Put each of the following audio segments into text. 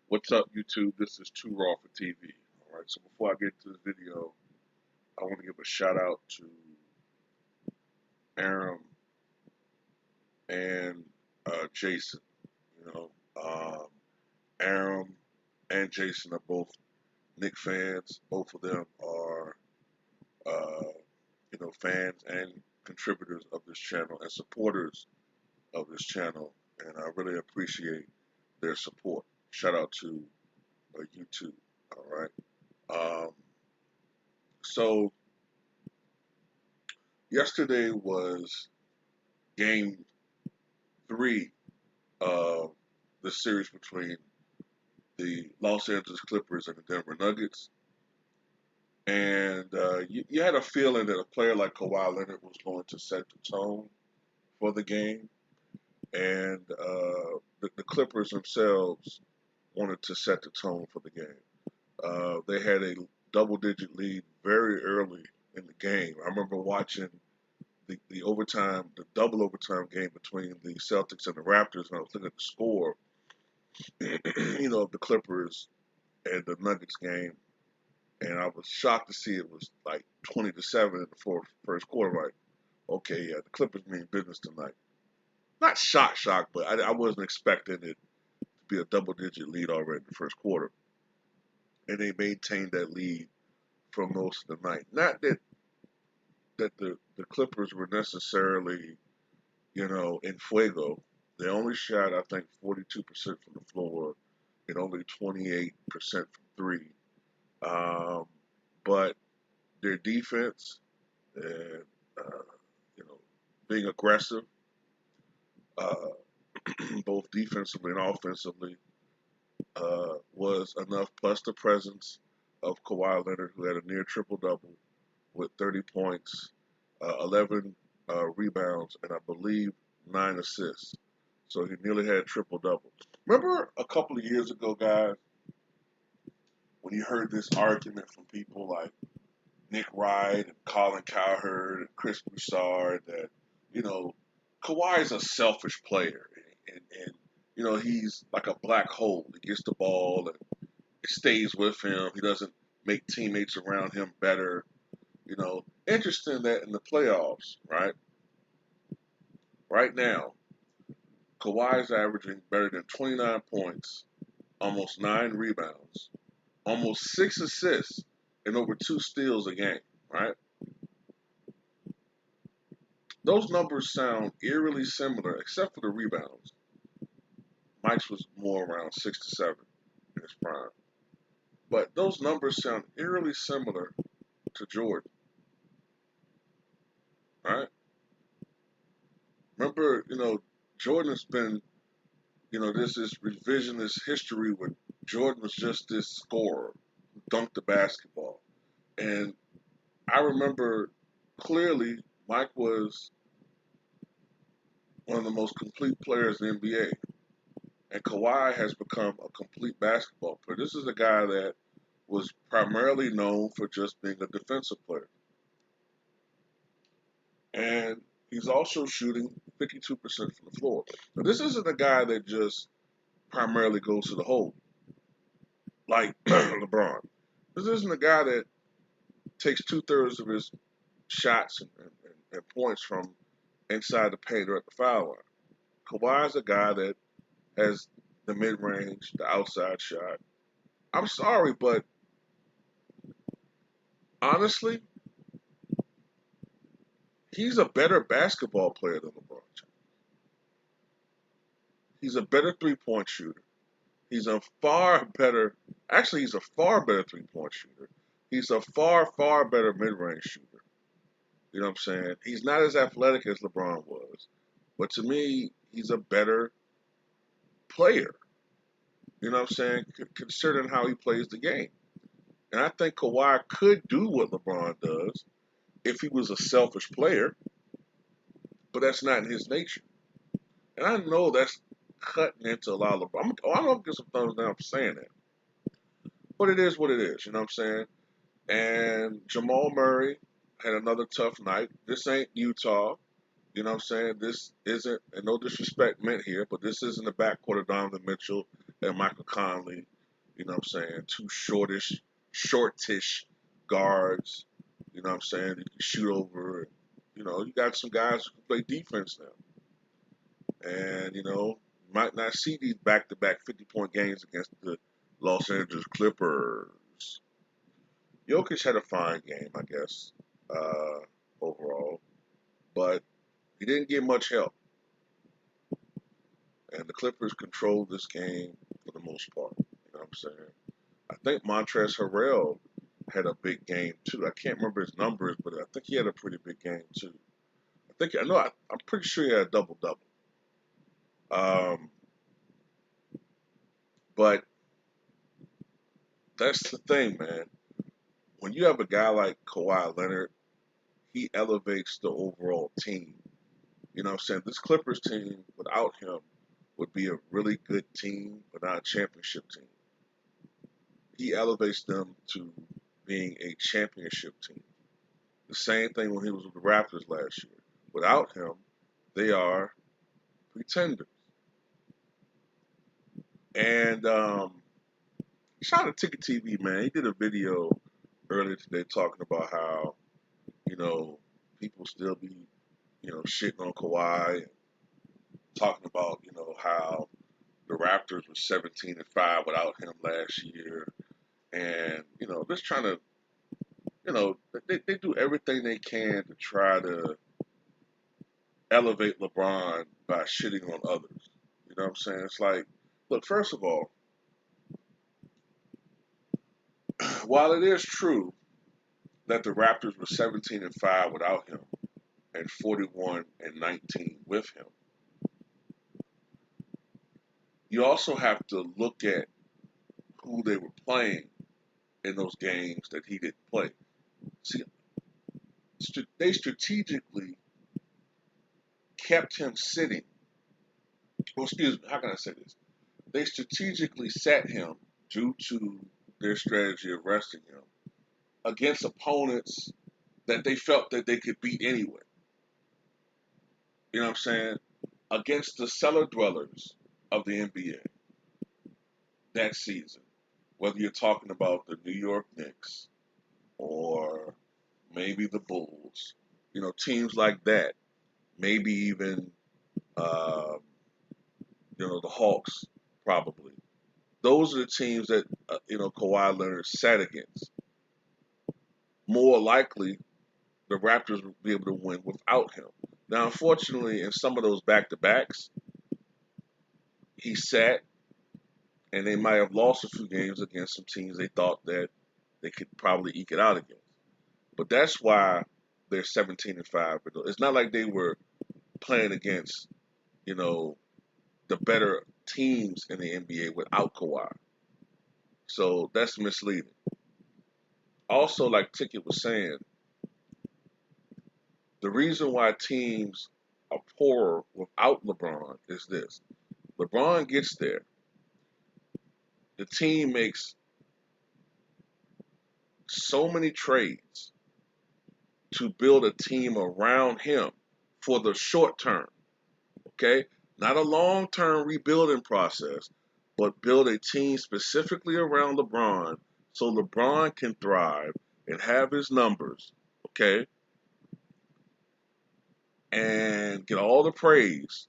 What's up, YouTube? This is Too Raw for TV. All right, so before I get into this video, I want to give a shout out to Aram and Jason. You know, Aram and Jason are both Nick fans. Both of them are, fans and contributors of this channel and supporters of this channel, and I really appreciate their support. Shout out to YouTube. All right. Um, so yesterday was game 3 of the series between the Los Angeles Clippers and the Denver Nuggets. And you had a feeling that a player like Kawhi Leonard was going to set the tone for the game. And the Clippers themselves wanted to set the tone for the game. They had a double-digit lead very early in the game. I remember watching the overtime, the double overtime game between the Celtics and the Raptors, and I was looking at the score, of the Clippers and the Nuggets game, and I was shocked to see it was like 20-7 in the first quarter. Like, okay, yeah, the Clippers mean business tonight. Not shocked, but I wasn't expecting it to be a double-digit lead already in the first quarter, and they maintained that lead for most of the night. Not that the Clippers were necessarily, in fuego. They only shot, I think, 42% from the floor and only 28% from three. Um, but their defense and, uh, you know, being aggressive, uh, both defensively and offensively, was enough. Plus the presence of Kawhi Leonard, who had a near triple double with 30 points, 11 rebounds, and I believe 9 assists. So he nearly had a triple double. Remember a couple of years ago, guys, when you heard this argument from people like Nick Wright and Colin Cowherd and Chris Broussard that, you know, Kawhi is a selfish player and he's like a black hole. He gets the ball and it stays with him. He doesn't make teammates around him better. Interesting that in the playoffs, right? Right now, Kawhi is averaging better than 29 points, almost 9 rebounds, almost 6 assists, and over 2 steals a game, right? Those numbers sound eerily similar, except for the rebounds. Mike's was more around 6 to 7 in his prime. But those numbers sound eerily similar to Jordan, right? Remember, Jordan has been, this is revisionist history when Jordan was just this scorer who dunked the basketball. And I remember clearly Mike was one of the most complete players in the NBA. And Kawhi has become a complete basketball player. This is a guy that was primarily known for just being a defensive player. And he's also shooting 52% from the floor. Now, this isn't a guy that just primarily goes to the hole like LeBron. This isn't a guy that takes 2/3 of his shots and points from inside the paint or at the foul line. Kawhi's a guy that has the mid range, the outside shot. I'm sorry, but honestly, he's a better basketball player than LeBron James. He's a better 3-point shooter. He's a far better, actually, he's a far better 3-point shooter. He's a far better mid-range shooter. You know what I'm saying? He's not as athletic as LeBron was, but to me, he's a better player. You know what I'm saying? Considering how he plays the game. And I think Kawhi could do what LeBron does if he was a selfish player, but that's not in his nature. And I know that's cutting into a lot of LeBron. I'm going to get some thumbs down for saying that. But it is what it is, you know what I'm saying? And Jamal Murray had another tough night. This ain't Utah. You know what I'm saying? This isn't, and no disrespect meant here, but this isn't the backcourt of Donovan Mitchell and Michael Conley You know what I'm saying? Two shortish guards. You know what I'm saying? You can shoot over. You know, you got some guys who can play defense now. And, you know, you might not see these back-to-back 50-point games against the Los Angeles Clippers. Jokic had a fine game, I guess, uh, overall. But he didn't get much help. And the Clippers controlled this game for the most part. You know what I'm saying? I think Montrezl Harrell had a big game too. I can't remember his numbers, but I think he had a pretty big game too. I'm pretty sure he had a double double. Um, but that's the thing, man. When you have a guy like Kawhi Leonard, he elevates the overall team. You know what I'm saying? This Clippers team without him would be a really good team, but not a championship team. He elevates them to being a championship team. The same thing when he was with the Raptors last year. Without him, they are pretenders. And shout out to Ticket TV, man. He did a video earlier today talking about how, you know, people still be, you know, shitting on Kawhi, talking about, you know, how the Raptors were 17-5 without him last year. And, you know, just trying to, you know, they do everything they can to try to elevate LeBron by shitting on others. You know what I'm saying? It's like, look, first of all, while it is true that the Raptors were 17-5 without him and 41-19 with him, you also have to look at who they were playing in those games that he didn't play. See, they strategically kept him sitting. Well, excuse me, how can I say this? They strategically sat him due to their strategy of resting him against opponents that they felt that they could beat anyway. You know what I'm saying? Against the cellar dwellers of the NBA that season. Whether you're talking about the New York Knicks or maybe the Bulls, you know, teams like that. Maybe even, uh, you know, the Hawks, probably. Those are the teams that, you know, Kawhi Leonard sat against. More likely, the Raptors would be able to win without him. Now, unfortunately, in some of those back-to-backs, he sat, and they might have lost a few games against some teams they thought that they could probably eke it out against. But that's why they're 17-5. It's not like they were playing against, you know, the better teams in the NBA without Kawhi. So that's misleading. Also, like Ticket was saying, the reason why teams are poorer without LeBron is this. LeBron gets there. The team makes so many trades to build a team around him for the short term. Okay? Not a long term rebuilding process, but build a team specifically around LeBron so LeBron can thrive and have his numbers. Okay? And get all the praise.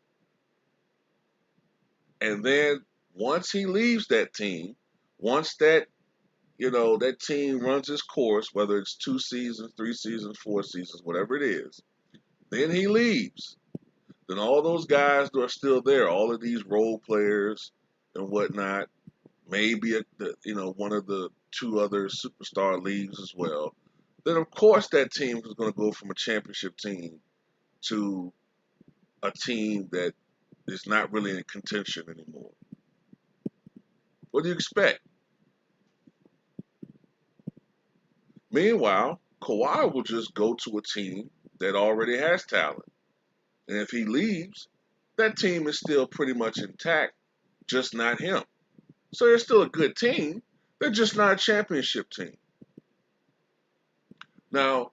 And then once he leaves that team, once that, you know, that team runs its course, whether it's 2 seasons, 3 seasons, 4 seasons, whatever it is, then he leaves. Then all those guys that are still there, all of these role players and whatnot, maybe you know, one of the two other superstar leaves as well. Then of course that team is going to go from a championship team to a team that is not really in contention anymore. What do you expect? Meanwhile, Kawhi will just go to a team that already has talent. And if he leaves, that team is still pretty much intact, just not him. So they're still a good team. They're just not a championship team. Now,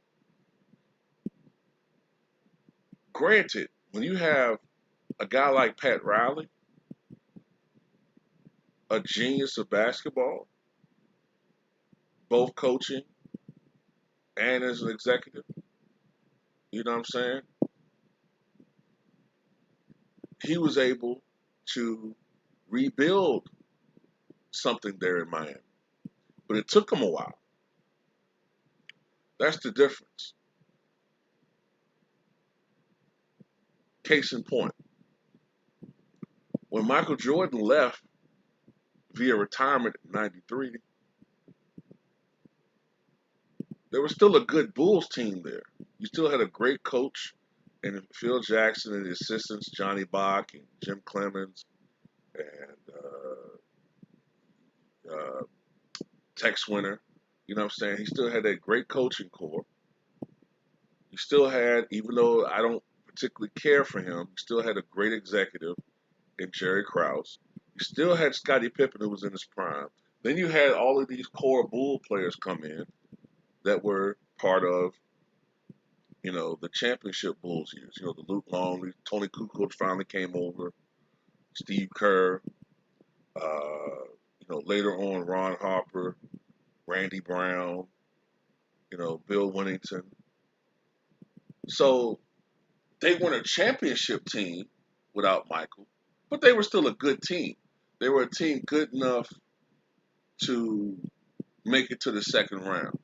granted, when you have a guy like Pat Riley, a genius of basketball, both coaching and as an executive. You know what I'm saying? He was able to rebuild something there in Miami, but it took him a while. That's the difference. Case in point, when Michael Jordan left via retirement in '93, there was still a good Bulls team there. You still had a great coach and Phil Jackson and the assistants, Johnny Bach and Jim Clemens and Tex Winter. You know what I'm saying? He still had that great coaching core. He still had, even though I don't particularly care for him, he still had a great executive in Jerry Krause. You still had Scottie Pippen who was in his prime. Then you had all of these core Bull players come in that were part of, the championship Bulls years. The Luke Longley, Tony Kukoc finally came over, Steve Kerr, later on Ron Harper, Randy Brown, Bill Winnington. So they weren't a championship team without Michael, but they were still a good team. They were a team good enough to make it to the second round.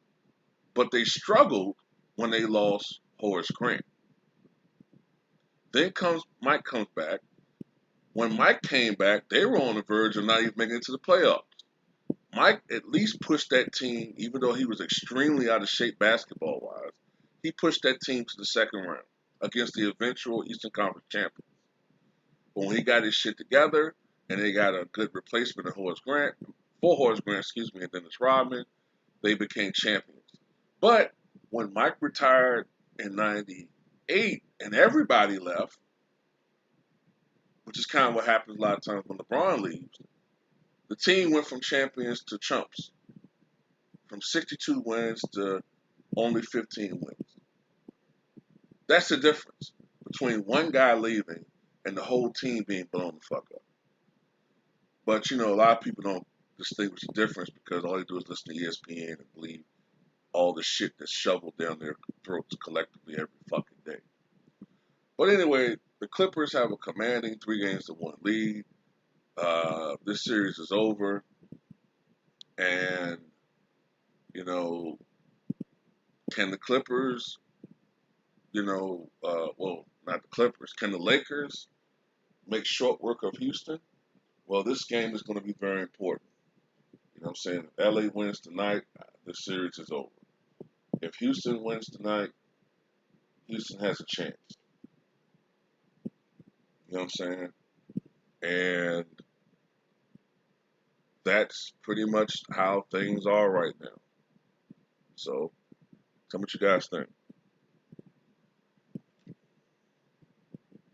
But they struggled when they lost Horace Grant. Then Mike comes back. When Mike came back, they were on the verge of not even making it to the playoffs. Mike at least pushed that team, even though he was extremely out of shape basketball wise, he pushed that team to the second round against the eventual Eastern Conference champion. But when he got his shit together and they got a good replacement of Horace Grant, and Dennis Rodman, they became champions. But when Mike retired in '98 and everybody left, which is kind of what happens a lot of times when LeBron leaves, the team went from champions to chumps, from 62 wins to only 15 wins. That's the difference between one guy leaving and the whole team being blown the fuck up. But a lot of people don't distinguish the difference because all they do is listen to ESPN and believe all the shit that's shoveled down their throats collectively every fucking day. But anyway, the Clippers have a commanding 3-1 lead. This series is over, and can the Clippers, not the Clippers, can the Lakers make short work of Houston? Well, this game is going to be very important. You know what I'm saying? If LA wins tonight, the series is over. If Houston wins tonight, Houston has a chance. You know what I'm saying? And that's pretty much how things are right now. So, tell me what you guys think.